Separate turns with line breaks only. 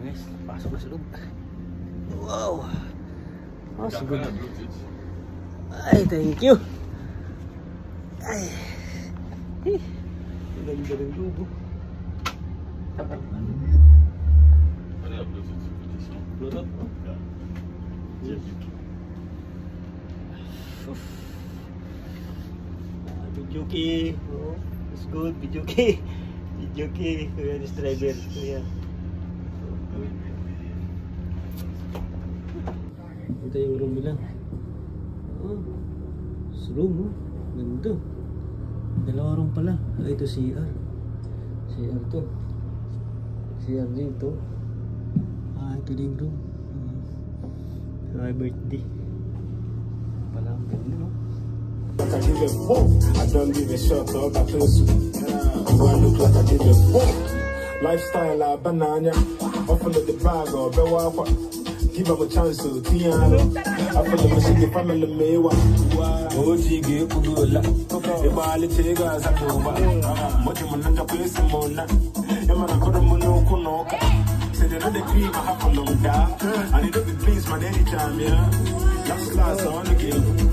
Guys, pasok na sa loob. Wow! Oh, siguro. Ay, thank you! Ay! Ganda ng lubo. Bluetooth? Video key. Oh, it's good. Video key. Video key. Kuya, this driver. Kuya. Ito yung room nila. Oh, this room, oh. Ganda. Dalawa room pala. Ah, ito CR. CR to. CR dito. Ah, ito din room. My birthday. Pala ang ganda, no?
I give it boom. I don't give a shot up. I feel sweet. I look like I give it boom. Lifestyle like banana. Often at the bag or bewa. Give up a chance to Tiano. I feel the machine family mewa. OG give Pugula. The Bali Tegas at Nova. What you want to pay some more? Yamana Kodamuno Kunoka. Say they know the cream I have a long da. I need to be pleased my anytime, yeah. Last class on the game.